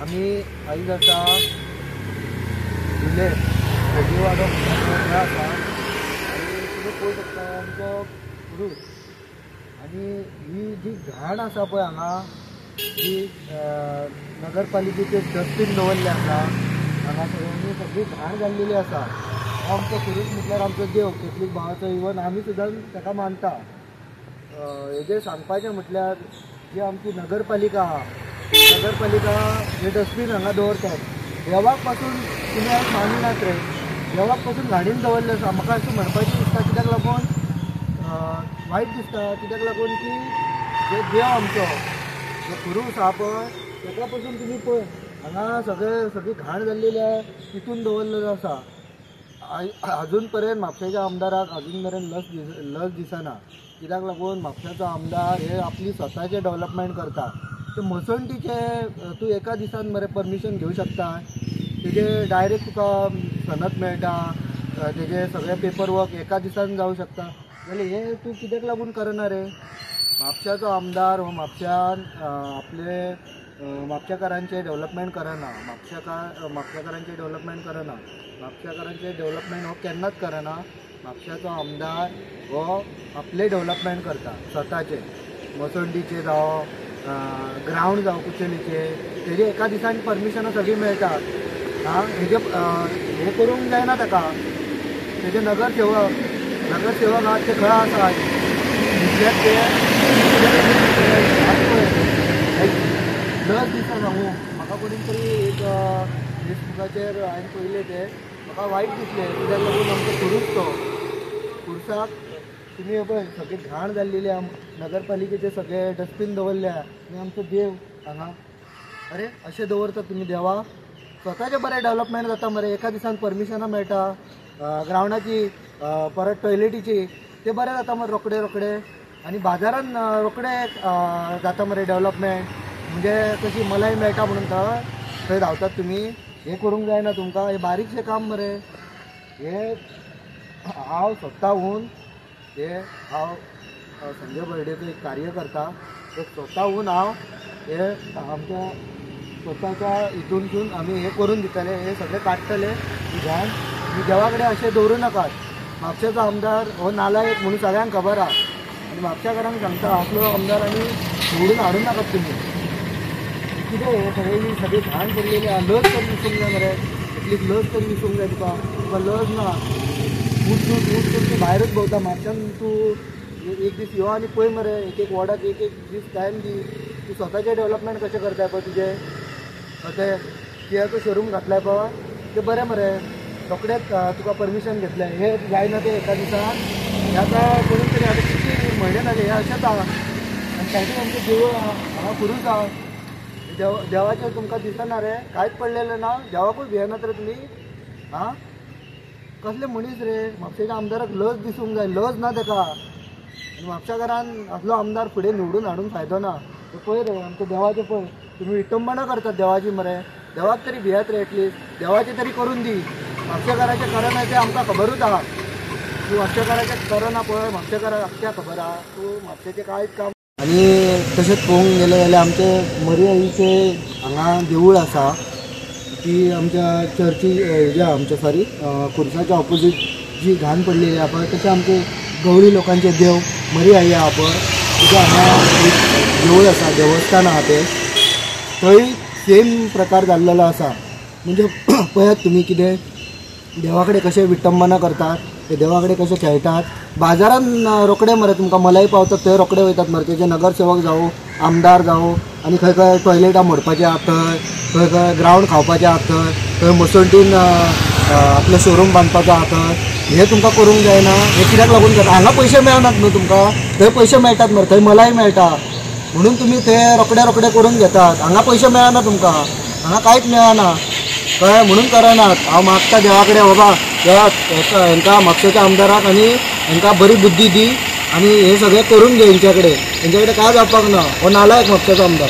आम्ही आईज आसा फुले रेडिओवालो आसा आणि तुमी पळोवंक शकता आमचो पुरूश आणि ही जी घाण आसा पळय हांगा जी नगरपालिकेचे डस्टबीन दवरले आसा हांगा सगळी घाण जाल्लेली आसा। हो आमचो पुरूश म्हटल्यार आमचो देव कॅथलीक भावाचो इवन आमी सुद्दां ताका मानता। हेजेर सांगपाचें म्हटल्यार जी आमची नगरपालिका आहा नगरपालिका हे डस्टबीन हांगा दवरतात देवाक पासून तुमी आयज मानिनात रे देवाक पासून घाणीन दवरले आसा। म्हाका अशें म्हणपाचें दिसता कित्याक लागून वायट दिसता कित्याक लागून की जे देव आमचो जो पुरूश आहा पळय ताका पासून तुमी पळय हांगा सगळी घाण जाल्लेली आहे तितून दवरलेलो आसा। अजून पर्यंत म्हापशेच्या आमदाराक अजून पर्यंत लस दिसना कित्याक लागून म्हापशेचो आमदार हे आपली स्वताचे डेव्हलपमेंट करता। ते मसणटीचे तूं एका दिसान मरे परमिशन घेवं शकता तेजे डायरेक्ट तुका सनद मेळटा तेजे सगळे पेपर वर्क एका दिसान जावं शकता जाल्यार हे तूं कित्याक लागून करना रे। म्हापशाचो आमदार हो म्हापशान आपले म्हापशेकारांचे डेव्हलपमेंट करना म्हापशेकारांचे डेव्हलपमेंट करना म्हापशेकारांचे डेव्हलपमेंट हो केन्नाच करना। म्हापशाचो आमदार हो आपले डेव्हलपमेंट करता स्वताचे मसणटीचे जावं ग्राउंड जावं कुचेलीचे तेजे एका दिसान परमिशनां सगळी मेळटात। हेजे हे करूंक जायना ताका तेजे नगरसेवक आहात ते खंय आसात ते लस दिसता सांगू म्हाका कोणीन तरी एक फेसबुकाचेर हांवें पयलें ते म्हाका वायट दिसलें कित्याक लागून आमचो पुरूश तो पुरुसाक तुमी पळय सगळी घाण जाल्लेली नगरपालिकेचे सगळे डस्टबीन दवरल्या आनी आमचो देव हांगा अरे अशें दवरता तुमी देवा स्वताचें बरें डेव्हलपमेंट जाता मरे एका दिसान परमिशनां मेळटा ग्रावंडाची परत टॉयलेटीची ते बरें जाता मरे रोखडे आनी बाजारान रोखडे जाता मरे डेव्हलपमेंट म्हणजे कशी मलाई मेळटा म्हणून थंय धांवतात तुमी हे करूंक जायना तुमकां हे बारीकशें काम मरे हे हांव स्वताहून हांव संजय बर्डेचो एक कार्यकर्ता स्वताहून हांव हे आमच्या स्वताच्या हितूनसून आमी हे करून दितले हे सगळे काडटले घाण देवा कडेन अशें दवरूं नाकात। म्हापशेचो आमदार हो नालायक म्हणून सगळ्यांक खबर आहा आनी म्हापशेकारांक सांगता आपलो आमदार आनी निवडून हाडूं नाकात तुमी कितें हे सगळी घाण पडलेली आहा। लस तरी दिसूंक जाय मरे एटलीस्ट लस तरी दिसूंक जाय तुका लस ना उठ तूं भायरूच भोंवता म्हापशान तूं एक दीस यो आनी पळय मरे एक वॉर्डाक एक दीस टायम दी तूं स्वताचें डेव्हलपमेंट कशें करताय पळय तुजें अशें कियाचो शोरूम घातलाय पळय तें बरें मरे रोखडेच तुका परमिशन घेतलें हे जायना तें एका दिसान हे आतां करून तरी आतां कितले म्हयने जाले हे अशेंच आहा आनी सायडीन आमचें देवूळ आहा हांगा पुरूश आहा देवाचें तुमकां दिसना रे कांयच पडलेलें ना देवाकूच भियेनात रे तुमी कसले मनीस रे म्हापशेच्या आमदाराक लस दिसूंक जाय लस ना ताका आनी म्हापशेकारान असलो आमदार फुडें निवडून हाडूंक फायदो ना ते पळय रे आमच्या देवाचें पळय तुमी विटंबना करतात देवाची मरे देवाक तरी भियात रे एटलीस्ट देवाचें तरी करून दी म्हापशेकाराचें करना तें आमकां खबरूच आहा तूं म्हापशेकाराचें करना पळय म्हापशेकाराक आख्या खबर आहा तूं म्हापशेचें कांयच काम आनी तशेंच पळोवंक गेलें जाल्यार आमचें मरी आईचें हांगा देवूळ आसा ती आमच्या चर्ची हेज्या आमच्या सॉरी खुर्साच्या ऑपोजीट जी घाण पडलेली आहा पळय तशें आमचे गवळी लोकांचे देव मरी आई आहा पळय तिच्या हांगा एक देवूळ आसा देवस्थान आहा तें थंय सेम प्रकार जाल्लो आसा म्हणजे पळयात तुमी कितें देवा कडेन कशें विटंबना करतात ते देवा कडेन कशें खेळटात बाजारान रोखडे मरे तुमकां मलाई पावतात थंय रोखडे वयतात मरे तेजे नगरसेवक जावं आमदार जावं आनी खंय टॉयलेटां मोडपाचें आहा खंय ग्राउंड खावपाचें आहा थंय मसणटीन आपलो शोरूम बांदपाचो आहा हे तुमकां करूंक जायना हे कित्याक लागून करता हांगा पयशे मेळनात न्हू तुमकां थंय पयशे मेळटात मरे थंय मलाई मेळटा म्हणून तुमी थंय रोखडे करून घेतात हांगा पयशे मेळना तुमकां हांगा कांयच मेळना कळ्ळें म्हणून करनात। हांव मागता देवा कडेन बाबा देवा हांकां म्हापशेच्या आमदाराक आनी हांकां बरी बुद्धी दी आनी हे सगळें करून घे हेंच्या कडेन कांय जावपाक ना हो नालायक म्हापशेचो आमदार।